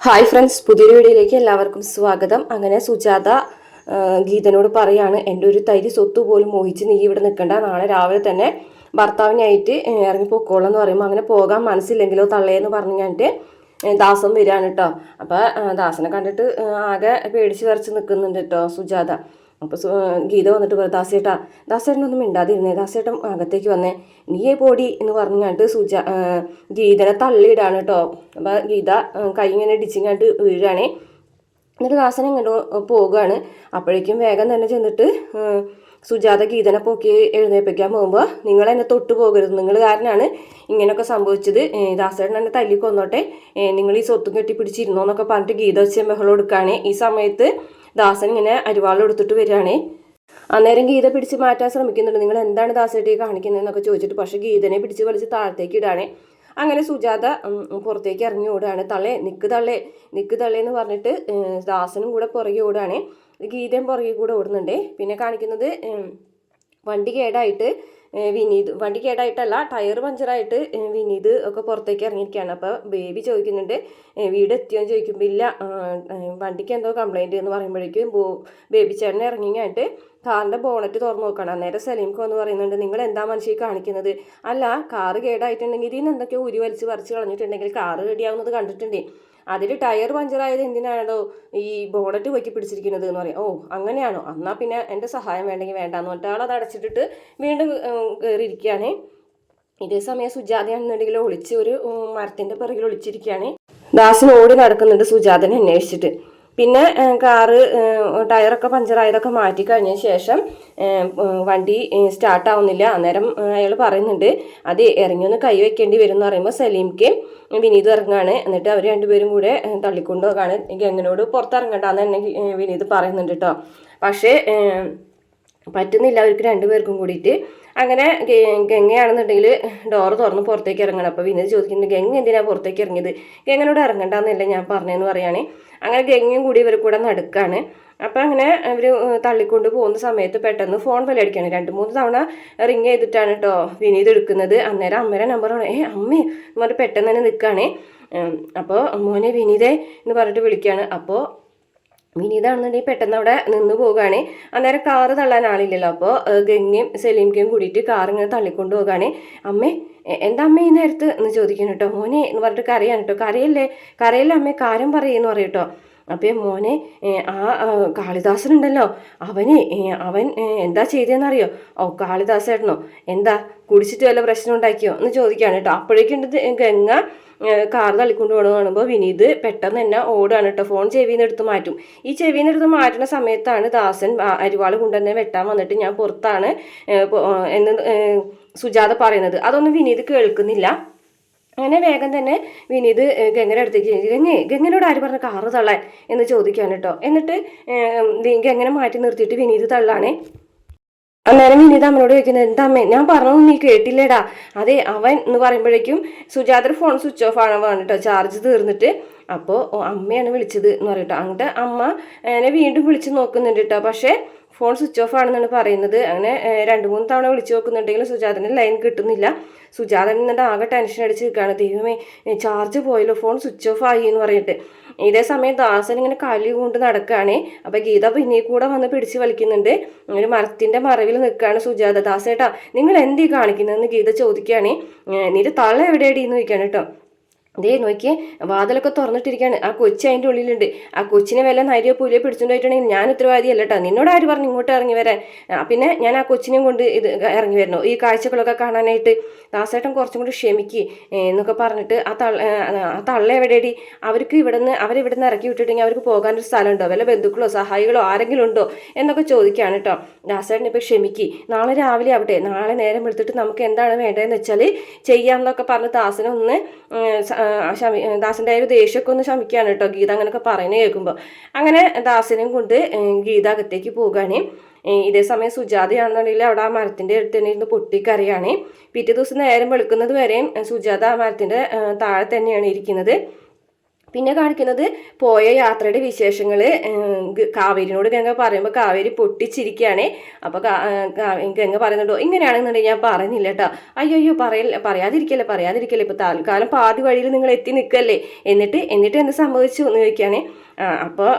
Hi friends, പുതിയൊരു വീഡിയോയിലേക്ക് എല്ലാവർക്കും സ്വാഗതം. അങ്ങനെ സുജാത ഗീതനോട് പറയാണ്, എൻ്റെ ഒരു തരി സ്വത്ത് പോലും മോഹിച്ച് നീ ഇവിടെ നിൽക്കണ്ട, നാളെ രാവിലെ തന്നെ ഭർത്താവിനായിട്ട് ഇറങ്ങിപ്പോക്കോളാം എന്ന് പറയുമ്പോൾ അങ്ങനെ പോകാൻ മനസ്സില്ലെങ്കിലോ തള്ളേന്ന് പറഞ്ഞിട്ട് ദാസം വരികയാണ് കേട്ടോ. അപ്പോൾ ദാസനെ കണ്ടിട്ട് ആകെ പേടിച്ച് വരച്ച് നിൽക്കുന്നുണ്ട് കേട്ടോ സുജാത. അപ്പോൾ ഗീത വന്നിട്ട് പറയും, ദാസേട്ടനൊന്നും മിണ്ടാതിരുന്നേ, ദാസേട്ടൻ അകത്തേക്ക് വന്നേ, നീയേ പോടി എന്ന് പറഞ്ഞിട്ട് ഗീതനെ തള്ളിയിടാണ് കേട്ടോ. അപ്പോൾ ഗീത കൈ ഇങ്ങനെ ഇടിച്ചിങ്ങാണ്ട് വീഴാണേ. എന്നിട്ട് ദാസൻ ഇങ്ങോട്ട് പോകുകയാണ്. അപ്പോഴേക്കും വേഗം തന്നെ ചെന്നിട്ട് സുജാത ഗീതനെ പൊക്കി എഴുന്നേൽപ്പിക്കാൻ പോകുമ്പോൾ, നിങ്ങൾ എന്നെ തൊട്ട് പോകരുത്, നിങ്ങൾ കാരനാണ് ഇങ്ങനെയൊക്കെ സംഭവിച്ചത്, ദാസേട്ടൻ എന്നെ തല്ലിക്കൊന്നോട്ടെ, നിങ്ങൾ ഈ സ്വത്തും കെട്ടിപ്പിടിച്ചിരുന്നോ എന്നൊക്കെ പറഞ്ഞിട്ട് ഗീത വെച്ച് ബഹളം എടുക്കുകയാണ്. ഈ സമയത്ത് ദാസൻ ഇങ്ങനെ അരിവാൾ എടുത്തിട്ട് വരികയാണേ. അന്നേരം ഗീത പിടിച്ച് മാറ്റാൻ ശ്രമിക്കുന്നുണ്ട്. നിങ്ങൾ എന്താണ് ദാസേട്ടി കാണിക്കുന്നതെന്നൊക്കെ ചോദിച്ചിട്ട്, പക്ഷേ ഗീതനെ പിടിച്ച് വലിച്ച് താഴത്തേക്ക് ഇടാണേ. അങ്ങനെ സുജാത പുറത്തേക്ക് ഇറങ്ങി ഓടുകയാണ്. നിക്ക് തള്ളേ എന്ന് പറഞ്ഞിട്ട് ദാസനും കൂടെ പുറകെ ഓടുകയാണ്. ഗീതയും പുറകെ കൂടെ ഓടുന്നുണ്ട്. പിന്നെ കാണിക്കുന്നത് വണ്ടി കേടായിട്ടല്ല, ടയർ പഞ്ചറായിട്ട് വിനീത് ഒക്കെ പുറത്തേക്ക് ഇറങ്ങിയിരിക്കുകയാണ്. അപ്പോൾ ബേബി ചോദിക്കുന്നുണ്ട്, വീട് എത്തിയോന്ന് ചോദിക്കുമ്പോൾ ഇല്ല, വണ്ടിക്ക് എന്തോ കംപ്ലൈൻറ്റ് എന്ന് പറയുമ്പോഴേക്കും ബേബി ചേട്ടനെ ഇറങ്ങിങ്ങായിട്ട് കാറിൻ്റെ ബോണറ്റ് തുറന്ന് നോക്കണം. അന്നേരം സലീംക്ക് വന്ന് പറയുന്നുണ്ട്, നിങ്ങൾ എന്താ മനുഷ്യ കാണിക്കുന്നത്, അല്ല കാറ് കേടായിട്ടുണ്ടെങ്കിൽ ഇതിന് എന്തൊക്കെയോ ഉരി വലിച്ച് പറിച്ച് കളഞ്ഞിട്ടുണ്ടെങ്കിൽ കാറ് റെഡിയാവുന്നത് കണ്ടിട്ടുണ്ട്, അതിൽ ടയർ പഞ്ചറായത് എന്തിനാണോ ഈ ബോണറ്റ് പൊക്കി പിടിച്ചിരിക്കുന്നത് എന്ന് പറയും. ഓ അങ്ങനെയാണോ, എന്നാൽ പിന്നെ എൻ്റെ സഹായം വേണ്ടെങ്കിൽ വേണ്ടാന്ന് പറഞ്ഞിട്ട് ആളത് അടച്ചിട്ടിട്ട് വീണ്ടും കയറിയിരിക്കുകയാണ്. ഇതേ സമയം സുജാതയാണെന്നുണ്ടെങ്കിൽ ഒരു മരത്തിൻ്റെ പിറകിൽ ഒളിച്ചിരിക്കുകയാണ്. ദാസൻ ഓടി നടക്കുന്നുണ്ട് സുജാതനെ അന്വേഷിച്ചിട്ട്. പിന്നെ കാറ് ടയറൊക്കെ പഞ്ചറായതൊക്കെ മാറ്റി കഴിഞ്ഞതിന് ശേഷം വണ്ടി സ്റ്റാർട്ടാവുന്നില്ല. അന്നേരം അയാൾ പറയുന്നുണ്ട്, അത് ഇറങ്ങിയൊന്ന് കൈ വെക്കേണ്ടി വരും എന്ന് പറയുമ്പോൾ സലീംക്ക് വിനീത് ഇറങ്ങുകയാണ്. എന്നിട്ട് അവർ രണ്ടുപേരും കൂടെ തള്ളിക്കൊണ്ടു പോകാണ്. ഗംഗനോട് പുറത്തിറങ്ങണ്ടെന്ന് തന്നെ വിനീത് പറയുന്നുണ്ട് കേട്ടോ. പക്ഷേ പറ്റുന്നില്ല അവർക്ക് രണ്ടുപേർക്കും കൂടിയിട്ട്. അങ്ങനെ ഗംഗയാണെന്നുണ്ടെങ്കിൽ ഡോറ് തുറന്ന് പുറത്തേക്ക് ഇറങ്ങണം. അപ്പോൾ വിനീത് ചോദിക്കുന്നുണ്ട്, ഗംഗ എന്തിനാണ് പുറത്തേക്ക് ഇറങ്ങിയത്, ഗംഗനോട് ഇറങ്ങണ്ടെന്നല്ല ഞാൻ പറഞ്ഞതെന്ന് പറയുകയാണ്. അങ്ങനെ ഗംഗയും കൂടി ഇവർ കൂടെ നടക്കുകയാണ്. അപ്പോൾ അങ്ങനെ അവർ തള്ളിക്കൊണ്ട് പോകുന്ന സമയത്ത് പെട്ടെന്ന് ഫോൺ വിളിയടിക്കുകയാണ്. 2-3 തവണ റിങ് ചെയ്തിട്ടാണ് കേട്ടോ വിനീത് എടുക്കുന്നത്. അന്നേരം അമ്മയുടെ നമ്പറാണ്. അമ്മേ എന്ന് പറഞ്ഞിട്ട് പെട്ടെന്ന് തന്നെ നിൽക്കുകയാണ്. അപ്പോൾ മോനെ വിനീതേ എന്ന് പറഞ്ഞിട്ട് വിളിക്കുകയാണ്. അപ്പോൾ വിനീതാണെന്നുണ്ടെങ്കിൽ പെട്ടെന്ന് അവിടെ നിന്ന് പോവുകയാണ്. അന്നേരം കാറ് തള്ളാൻ ആളില്ലല്ലോ. അപ്പോൾ ഗംഗയും സലീംക്കയും കൂടിയിട്ട് കാർ ഇങ്ങനെ തള്ളിക്കൊണ്ട് പോവുകയാണ്. അമ്മേ എന്താ അമ്മ ഈ നേരത്ത് എന്ന് ചോദിക്കണം കേട്ടോ. മോനെ എന്ന് പറഞ്ഞിട്ട് കരയാണ് കേട്ടോ. കരയല്ലേ അമ്മേ, കാര്യം പറയുമെന്ന് പറയും കേട്ടോ. അപ്പോൾ മോനെ ആ കാളിദാസനുണ്ടല്ലോ, അവൻ എന്താ ചെയ്തതെന്നറിയോ? ഓ കാളിദാസേട്ടനോ, എന്താ കുടിച്ചിട്ട് വല്ല പ്രശ്നം ഉണ്ടാക്കിയോ എന്ന് ചോദിക്കുകയാണ് കേട്ടോ. അപ്പോഴേക്കുണ്ട് ഗംഗ കാർ തള്ളിക്കൊണ്ട് പോകണമെന്ന് കാണുമ്പോൾ വിനീത് പെട്ടെന്ന് തന്നെ ഓടുകയാണ് കേട്ടോ. ഫോൺ ചെവിയിൽ നിന്ന് എടുത്ത് മാറ്റും. ഈ ചെവിയിൽ നിന്ന് എടുത്ത് മാറ്റുന്ന സമയത്താണ് ദാസൻ അരിവാൾ കൊണ്ട് തന്നെ വെട്ടാൻ വന്നിട്ട് ഞാൻ പുറത്താണ് എന്ന് സുജാത പറയുന്നത്. അതൊന്നും വിനീത് കേൾക്കുന്നില്ല. അങ്ങനെ വേഗം തന്നെ വിനീത് ഗംഗയുടെ അടുത്തേക്ക് ഗംഗനോട് ആര് പറഞ്ഞ കാറ് തള്ളാൻ എന്ന് ചോദിക്കുകയാണ് കേട്ടോ. എന്നിട്ട് ഗംഗനെ മാറ്റി നിർത്തിയിട്ട് വിനീത് തള്ളാണേ. അന്നേരം വിനീത് അമ്മനോട് ചോദിക്കുന്നത്, എന്താ അമ്മേ ഞാൻ പറഞ്ഞൊന്നും നീ കേട്ടില്ലേടാ. അതെ അവൻ എന്ന് പറയുമ്പോഴേക്കും സുജാതയുടെ ഫോൺ സ്വിച്ച് ഓഫ് ആണ് കേട്ടോ, ചാർജ് തീർന്നിട്ട്. അപ്പോൾ അമ്മയാണ് വിളിച്ചത് എന്ന് പറയട്ടോ. അങ്ങോട്ട് അമ്മ എന്നെ വീണ്ടും വിളിച്ച് നോക്കുന്നുണ്ട് കേട്ടോ. പക്ഷേ ഫോൺ സ്വിച്ച് ഓഫ് ആണെന്നാണ് പറയുന്നത്. അങ്ങനെ 2-3 തവണ വിളിച്ച് നോക്കുന്നുണ്ടെങ്കിലും സുജാതൻ്റെ ലൈൻ കിട്ടുന്നില്ല. സുജാതൻ എന്നിട്ട് ആകെ ടെൻഷൻ അടിച്ച് നിൽക്കുകയാണ്. ദൈവമേ ചാർജ് പോയല്ലോ, ഫോൺ സ്വിച്ച് ഓഫ് ആയി എന്ന് പറഞ്ഞിട്ട്. ഇതേ സമയം ദാസൻ ഇങ്ങനെ കാലി കൊണ്ട് നടക്കുകയാണ്. അപ്പോൾ ഗീത പിന്നെ കൂടെ വന്ന് പിടിച്ച് വലിക്കുന്നുണ്ട്. ഒരു മരത്തിൻ്റെ മറവിൽ നിൽക്കുകയാണ് സുജാത. ദാസേട്ടാ നിങ്ങൾ എന്തീ കാണിക്കുന്നതെന്ന് ഗീത ചോദിക്കുകയാണ്. നിന്റെ തള്ള എവിടെയാടി എന്ന് ചോദിക്കുകയാണ് കേട്ടോ. അതേ നോക്കിയേ, വാതിലൊക്കെ തുറന്നിട്ടിരിക്കുകയാണ്. ആ കൊച്ചി അതിൻ്റെ ഉള്ളിലുണ്ട്. ആ കൊച്ചിനെ വല്ല നരിയോ പുലിയോ പിടിച്ചുകൊണ്ട് പോയിട്ടുണ്ടെങ്കിൽ ഞാൻ ഉത്തരവാദിയല്ല കേട്ടോ. നിന്നോട് ആര് പറഞ്ഞു ഇങ്ങോട്ട് ഇറങ്ങി വരാൻ? പിന്നെ ഞാൻ ആ കൊച്ചിനെയും കൊണ്ട് ഇറങ്ങി വരണോ ഈ കാഴ്ചകളൊക്കെ കാണാനായിട്ട്? ദാസേട്ടൻ കുറച്ചും കൂടി ക്ഷമിക്ക് എന്നൊക്കെ പറഞ്ഞിട്ട് ആ തള്ള എവിടെയടി, അവരിവിടുന്ന് ഇറക്കി വിട്ടിട്ടുണ്ടെങ്കിൽ അവർക്ക് പോകാനൊരു സ്ഥലമുണ്ടോ, വല്ല ബന്ധുക്കളോ സഹായികളോ ആരെങ്കിലും ഉണ്ടോ എന്നൊക്കെ ചോദിക്കുകയാണ് കേട്ടോ. ദാസേട്ടൻ ഇപ്പോൾ ക്ഷമിക്ക്, നാളെ രാവിലെ ആവട്ടെ, നാളെ നേരം എടുത്തിട്ട് നമുക്ക് എന്താണ് വേണ്ടതെന്ന് വെച്ചാൽ ചെയ്യാമെന്നൊക്കെ പറഞ്ഞ് ദാസനെ ഒന്ന് ദാസൻ്റെ ഒരു ദേഷ്യമൊക്കെ ഒന്ന് ശമിക്കുകയാണ് കേട്ടോ ഗീത അങ്ങനെയൊക്കെ പറയുന്നത് കേൾക്കുമ്പോൾ. അങ്ങനെ ദാസനെയും കൊണ്ട് ഗീത അകത്തേക്ക് പോകുകയാണ്. ഇതേ സമയം സുജാതയാണെന്നുണ്ടെങ്കിൽ അവിടെ ആ മരത്തിൻ്റെ അടുത്ത് തന്നെ ഇരുന്ന് പൊട്ടിക്കരയാണ്. പിറ്റേ ദിവസം നേരം വെളുക്കുന്നത് വരെയും സുജാത ആ മരത്തിൻ്റെ താഴെ തന്നെയാണ് ഇരിക്കുന്നത്. പിന്നെ കാണിക്കുന്നത് പോയ യാത്രയുടെ വിശേഷങ്ങൾ. കാവേരിനോട് ഗംഗ പറയുമ്പോൾ കാവേരി പൊട്ടിച്ചിരിക്കുകയാണ്. അപ്പോൾ ഗംഗ പറയുന്നുണ്ടോ, ഇങ്ങനെയാണെന്നുണ്ടെങ്കിൽ ഞാൻ പറയുന്നില്ല കേട്ടോ. അയ്യോ പറയാതിരിക്കല്ലേ ഇപ്പോൾ തൽക്കാലം പാതി വഴിയിൽ നിങ്ങൾ എത്തി നിൽക്കല്ലേ, എന്നിട്ട് എന്ത് സംഭവിച്ചു എന്ന് ചോദിക്കുകയാണ്. അപ്പോൾ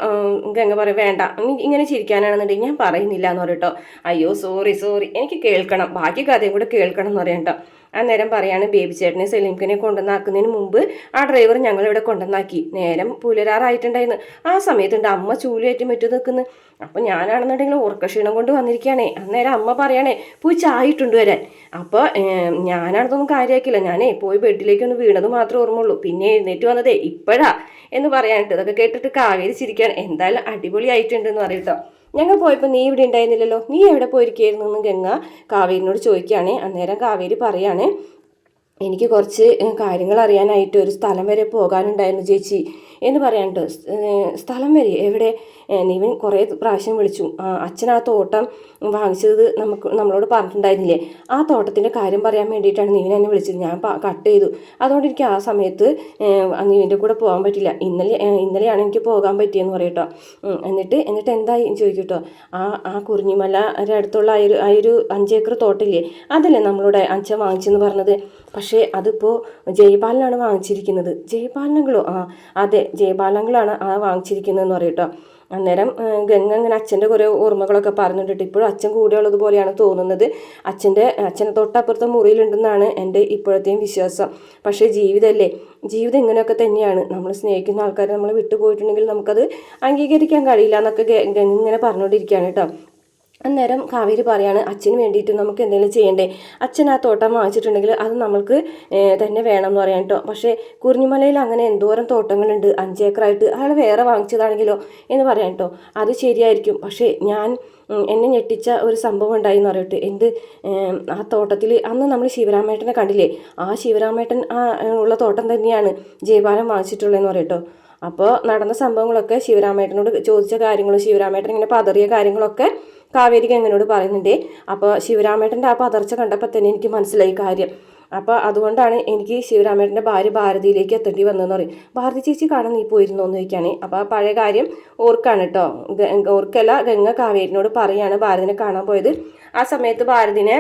ഗംഗ പറയും വേണ്ട, ഇങ്ങനെ ചിരിക്കാനാണെന്നുണ്ടെങ്കിൽ ഞാൻ പറയുന്നില്ല എന്ന് പറയട്ടോ. അയ്യോ സോറി എനിക്ക് കേൾക്കണം, ബാക്കി കഥയും കൂടെ കേൾക്കണം എന്ന് പറയാം കേട്ടോ. അന്നേരം പറയാണ് ബേബി ചേട്ടനെ സലീംഖനെ കൊണ്ടുവന്നാക്കുന്നതിന് മുമ്പ് ആ ഡ്രൈവർ ഞങ്ങളിവിടെ കൊണ്ടുവന്നാക്കി. നേരം പുലരാറായിട്ടുണ്ടായിരുന്നു. ആ സമയത്തുണ്ട് അമ്മ ചൂലേറ്റ് മുറ്റത്ത് നിൽക്കുന്നു. അപ്പോൾ ഞാനാണെന്നുണ്ടെങ്കിൽ ഉറക്കക്ഷീണം കൊണ്ട് വന്നിരിക്കുകയാണേ. അന്നേരം അമ്മ പറയണേ പോയി ചായ ഇട്ടുണ്ട് വരാൻ. അപ്പോൾ ഞാനാണതൊന്നും കാര്യമാക്കില്ല, ഞാനേ പോയി ബെഡിലേക്കൊന്ന് വീണത് മാത്രമേ ഓർമ്മയുള്ളൂ. പിന്നെ എഴുന്നേറ്റ് വന്നതേ ഇപ്പോഴാ എന്ന് പറയാനിട്ട്. ഇതൊക്കെ കേട്ടിട്ട് കാവേരി ചിരിക്കുകയാണ്. എന്തായാലും അടിപൊളിയായിട്ടുണ്ടെന്ന് പറയട്ടോ. ഞങ്ങൾ പോയപ്പോൾ നീ ഇവിടെ ഉണ്ടായിരുന്നില്ലല്ലോ, നീ എവിടെ പോയിരിക്കുകയായിരുന്നു എന്ന് ഗംഗ കാവേരിനോട് ചോദിക്കുകയാണ്. അന്നേരം കാവേരി പറയാണ്, എനിക്ക് കുറച്ച് കാര്യങ്ങൾ അറിയാനായിട്ട് ഒരു സ്ഥലം വരെ പോകാനുണ്ടായിരുന്നു ചേച്ചി എന്ന് പറയാനിട്ട്. സ്ഥലം വരെ എവിടെ? നീവൻ കുറേ പ്രാവശ്യം വിളിച്ചു. അച്ഛൻ ആ തോട്ടം വാങ്ങിച്ചത് നമ്മളോട് പറഞ്ഞിട്ടുണ്ടായിരുന്നില്ലേ, ആ തോട്ടത്തിൻ്റെ കാര്യം പറയാൻ വേണ്ടിയിട്ടാണ് നീവൻ എന്നെ വിളിച്ചത്. ഞാൻ കട്ട് ചെയ്തു, അതുകൊണ്ട് എനിക്ക് ആ സമയത്ത് നീവിൻ്റെ കൂടെ പോകാൻ പറ്റില്ല. ഇന്നലെയാണ് എനിക്ക് പോകാൻ പറ്റിയെന്ന് പറയട്ടോ. എന്നിട്ട് എന്തായി ചോദിക്കട്ടോ. ആ കുറിഞ്ഞിമലയുടെ അടുത്തുള്ള ആ ഒരു 5 ഏക്കർ തോട്ടില്ലേ, അതല്ലേ നമ്മളോട് അച്ഛൻ വാങ്ങിച്ചെന്ന് പറഞ്ഞത്. പക്ഷേ അതിപ്പോൾ ജയപാലനാണ് വാങ്ങിച്ചിരിക്കുന്നത്. ജയപാലനങ്ങളോ? അതെ, ജയപാലനങ്ങളാണ് വാങ്ങിച്ചിരിക്കുന്നതെന്ന് പറയട്ടോ. അന്നേരം ഗംഗ ഇങ്ങനെ അച്ഛൻ്റെ കുറേ ഓർമ്മകളൊക്കെ പറഞ്ഞിട്ട് ഇപ്പോഴും അച്ഛൻ കൂടെയുള്ളത് പോലെയാണ് തോന്നുന്നത്. അച്ഛനെ തൊട്ടപ്പുറത്തെ മുറിയിലുണ്ടെന്നാണ് എൻ്റെ ഇപ്പോഴത്തെയും വിശ്വാസം. പക്ഷേ ജീവിതം ഇങ്ങനെയൊക്കെ തന്നെയാണ്. നമ്മൾ സ്നേഹിക്കുന്ന ആൾക്കാരെ നമ്മൾ വിട്ടുപോയിട്ടുണ്ടെങ്കിൽ നമുക്കത് അംഗീകരിക്കാൻ കഴിയില്ല എന്നൊക്കെ ഗംഗ ഇങ്ങനെ പറഞ്ഞുകൊണ്ടിരിക്കുകയാണ് കേട്ടോ. അന്നേരം കാവേരി പറയാണ്, അച്ഛന് വേണ്ടിയിട്ട് നമുക്ക് എന്തെങ്കിലും ചെയ്യണ്ടേ? അച്ഛൻ ആ തോട്ടം വാങ്ങിച്ചിട്ടുണ്ടെങ്കിൽ അത് നമ്മൾക്ക് തന്നെ വേണം എന്ന് പറയാൻ കേട്ടോ. പക്ഷേ കുറിഞ്ഞിമലയിൽ അങ്ങനെ എന്തോരം തോട്ടങ്ങളുണ്ട്, 5 ഏക്കറായിട്ട്. അയാൾ വേറെ വാങ്ങിച്ചതാണെങ്കിലോ എന്ന് പറയാൻ കേട്ടോ. അത് ശരിയായിരിക്കും, പക്ഷേ എന്നെ ഞെട്ടിച്ച ഒരു സംഭവം ഉണ്ടായി എന്ന് പറയട്ടെ. ആ തോട്ടത്തിൽ അന്ന് നമ്മൾ ശിവരാമേട്ടനെ കണ്ടില്ലേ, ആ ശിവരാമേട്ടൻ ഉള്ള തോട്ടം തന്നെയാണ് ജയപാലൻ വാങ്ങിച്ചിട്ടുള്ളതെന്ന് പറയട്ടോ. അപ്പോൾ നടന്ന സംഭവങ്ങളൊക്കെ ശിവരാമേട്ടനോട് ചോദിച്ച കാര്യങ്ങളും ശിവരാമേട്ടൻ ഇങ്ങനെ പതറിയ കാര്യങ്ങളൊക്കെ കാവേരി ഗംഗനോട് പറയുന്നുണ്ട്. അപ്പോൾ ശിവരാമേട്ടൻ്റെ ആ പതർച്ച കണ്ടപ്പോൾ തന്നെ എനിക്ക് മനസ്സിലായി കാര്യം. അപ്പോൾ അതുകൊണ്ടാണ് എനിക്ക് ശിവരാമേട്ടൻ്റെ ഭാര്യ ഭാരതിയിലേക്ക് എത്തേണ്ടി വന്നതെന്ന് പറയും. ഭാരതി ചേച്ചി കാണാൻ നീ പോയിരുന്നോ എന്ന് ചോദിക്കുകയാണ്. അപ്പോൾ ആ പഴയ കാര്യം ഓർക്കാണ് കേട്ടോ. ഓർക്കല്ല, ഗംഗ കാവേരിനോട് പറയാണ് ഭാരതിനെ കാണാൻ പോയത്. ആ സമയത്ത് ഭാരതിനെ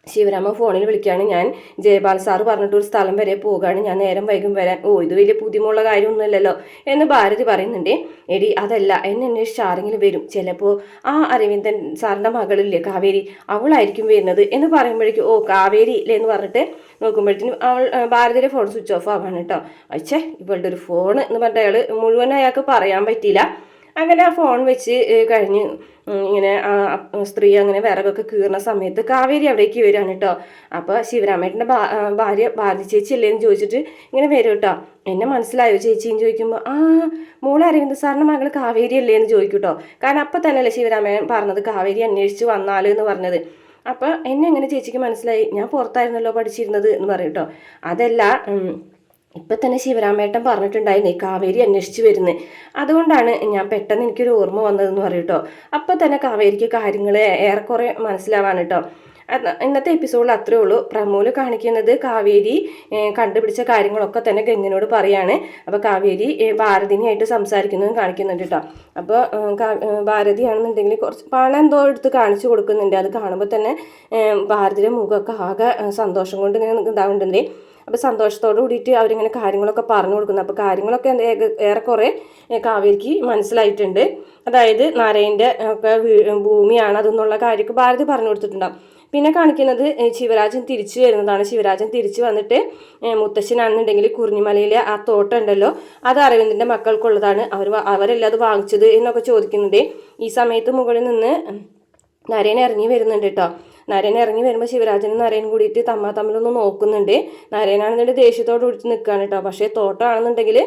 ശിവരാമ ഫോണിൽ വിളിക്കുകയാണ്. ഞാൻ ജയപാൽ സാറ് പറഞ്ഞിട്ട് ഒരു സ്ഥലം വരെ പോകുകയാണ്, ഞാൻ നേരം വൈകും വരാൻ. ഇത് വലിയ പുതിമുള്ള കാര്യമൊന്നുമില്ലല്ലോ എന്ന് ഭാരതി പറയുന്നുണ്ട്. എടി അതല്ല, എന്നെ അന്വേഷിച്ച് ആരെങ്കിലും വരും, ചിലപ്പോൾ ആ അരവിന്ദൻ സാറിൻ്റെ മകളില്ലേ കാവേരി, അവളായിരിക്കും വരുന്നത് എന്ന് പറയുമ്പോഴേക്കും കാവേരി ഇല്ലേ എന്ന് പറഞ്ഞിട്ട് നോക്കുമ്പോഴത്തേനും ഭാരതിയുടെ ഫോൺ സ്വിച്ച് ഓഫ് ആവാണ് കേട്ടോ. അച്ഛേ ഇവളുടെ ഒരു ഫോൺ എന്ന് പറഞ്ഞിട്ട് അയാൾ മുഴുവൻ അയാൾക്ക് പറയാൻ പറ്റിയില്ല. അങ്ങനെ ആ ഫോൺ വെച്ച് കഴിഞ്ഞ് ഇങ്ങനെ സ്ത്രീ അങ്ങനെ വിറകൊക്കെ കീറുന്ന സമയത്ത് കാവേരി അവിടേക്ക് വരികയാണ് കേട്ടോ. അപ്പോൾ ശിവരാമേട്ടൻ്റെ ഭാര്യ ഭാരതി ചേച്ചി അല്ലേന്ന് ചോദിച്ചിട്ട് ഇങ്ങനെ വരും കേട്ടോ. എന്നെ മനസ്സിലായോ ചേച്ചിന്ന് ചോദിക്കുമ്പോൾ മോളെ അരവിന്ദ് സാറിൻ്റെ മകൾ കാവേരി അല്ലേന്ന് ചോദിക്കും കേട്ടോ. കാരണം അപ്പം തന്നെയല്ലേ ശിവരാമൻ പറഞ്ഞത് കാവേരി അന്വേഷിച്ച് വന്നാലോ എന്ന് പറഞ്ഞത്. അപ്പോൾ എന്നെ എങ്ങനെ ചേച്ചിക്ക് മനസ്സിലായി, ഞാൻ പുറത്തായിരുന്നല്ലോ പഠിച്ചിരുന്നത് എന്ന് പറയും കേട്ടോ. അതല്ല, ഇപ്പം തന്നെ ശിവരാമേട്ടൻ പറഞ്ഞിട്ടുണ്ടായിരുന്നേ കാവേരി അന്വേഷിച്ച് വരുന്നത്, അതുകൊണ്ടാണ് ഞാൻ പെട്ടെന്ന് എനിക്കൊരു ഓർമ്മ വന്നതെന്ന് പറയും കേട്ടോ. അപ്പം തന്നെ കാവേരിക്ക് കാര്യങ്ങൾ ഏറെക്കുറെ മനസ്സിലാവാണ് കേട്ടോ. ഇന്നത്തെ എപ്പിസോഡിൽ അത്രേ ഉള്ളൂ. പ്രമോല് കാണിക്കുന്നത് കാവേരി കണ്ടുപിടിച്ച കാര്യങ്ങളൊക്കെ തന്നെ ഗംഗനോട് പറയാണ്. അപ്പോൾ കാവേരി ഭാരതിനിയായിട്ട് സംസാരിക്കുന്നതും കാണിക്കുന്നുണ്ട് കേട്ടോ. അപ്പോൾ ഭാരതിയാണെന്നുണ്ടെങ്കിൽ കുറച്ച് പണം എന്തോ എടുത്ത് കാണിച്ചു കൊടുക്കുന്നുണ്ട്. അത് കാണുമ്പോൾ തന്നെ ഭാരതിയുടെ മുഖമൊക്കെ ആകെ സന്തോഷം കൊണ്ട് ഇങ്ങനെ ഇതാവുന്നുണ്ട്. അപ്പോൾ സന്തോഷത്തോട് കൂടിയിട്ട് അവരിങ്ങനെ കാര്യങ്ങളൊക്കെ പറഞ്ഞു കൊടുക്കുന്നു. അപ്പോൾ കാര്യങ്ങളൊക്കെ ഏറെക്കുറെ കാവേരിക്ക് മനസ്സിലായിട്ടുണ്ട്. അതായത് നാരായണൻ്റെ ഒക്കെ ഭൂമിയാണ് അതെന്നുള്ള കാര്യമൊക്കെ ഭാരതി പറഞ്ഞു കൊടുത്തിട്ടുണ്ടാവും. പിന്നെ കാണിക്കുന്നത് ശിവരാജൻ തിരിച്ചു വരുന്നതാണ്. ശിവരാജൻ തിരിച്ചു വന്നിട്ട് മുത്തശ്ശനാണെന്നുണ്ടെങ്കിൽ കുറിഞ്ഞിമലയിലെ ആ തോട്ടം ഉണ്ടല്ലോ, അത് അരവിന്ദൻ്റെ മക്കൾക്കുള്ളതാണ്, അവരല്ല അത് വാങ്ങിച്ചത് എന്നൊക്കെ ചോദിക്കുന്നുണ്ട്. ഈ സമയത്ത് മുകളിൽ നിന്ന് നരേൻ ഇറങ്ങി വരുന്നുണ്ട് കേട്ടോ. നരേൻ ഇറങ്ങി വരുമ്പോൾ ശിവരാജനും നരേനും കൂടിയിട്ട് തമ്മിലൊന്ന് നോക്കുന്നുണ്ട്. നരേനാണെന്നുണ്ടെങ്കിൽ ദേഷ്യത്തോട് കൂടിയിട്ട് നിൽക്കുകയാണ് കേട്ടോ. പക്ഷേ തോട്ടമാണെന്നുണ്ടെങ്കിൽ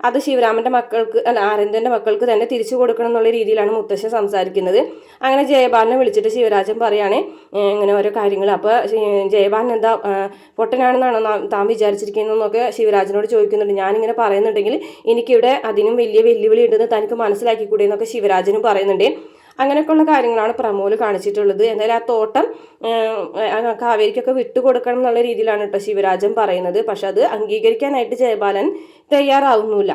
അത് ശിവരാമൻ്റെ മക്കൾക്ക് അരവിന്ദൻ്റെ മക്കൾക്ക് തന്നെ തിരിച്ചു കൊടുക്കണം എന്നുള്ള രീതിയിലാണ് മുത്തശ്ശൻ സംസാരിക്കുന്നത്. അങ്ങനെ ജയപാലനെ വിളിച്ചിട്ട് ശിവരാജൻ പറയാണ് ഇങ്ങനെ ഓരോ കാര്യങ്ങൾ. അപ്പോൾ ജയപാലൻ എന്താ പൊട്ടനാണെന്നാണോ താൻ വിചാരിച്ചിരിക്കുന്നതെന്നൊക്കെ ശിവരാജനോട് ചോദിക്കുന്നുണ്ട്. ഞാനിങ്ങനെ പറയുന്നുണ്ടെങ്കിൽ എനിക്കിവിടെ അതിനും വലിയ വെല്ലുവിളി ഉണ്ടെന്ന് തനിക്ക് മനസ്സിലാക്കിക്കൂടെ എന്നൊക്കെ ശിവരാജനും പറയുന്നുണ്ട്. അങ്ങനെയൊക്കെയുള്ള കാര്യങ്ങളാണ് പ്രമോല് കാണിച്ചിട്ടുള്ളത്. എന്തായാലും ആ തോട്ടം കാവേരിക്കൊക്കെ വിട്ടുകൊടുക്കണം എന്നുള്ള രീതിയിലാണ് കേട്ടോ ശിവരാജൻ പറയുന്നത്. പക്ഷെ അത് അംഗീകരിക്കാനായിട്ട് ജയപാലൻ തയ്യാറാവുന്നില്ല.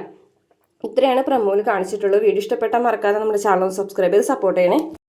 ഇത്രയാണ് പ്രമോയിൽ കാണിച്ചിട്ടുള്ളത്. വീഡിയോ ഇഷ്ടപ്പെട്ടാൽ മറക്കാതെ നമ്മുടെ ചാനൽ സബ്സ്ക്രൈബ് ചെയ്ത് സപ്പോർട്ട് ചെയ്യണേ.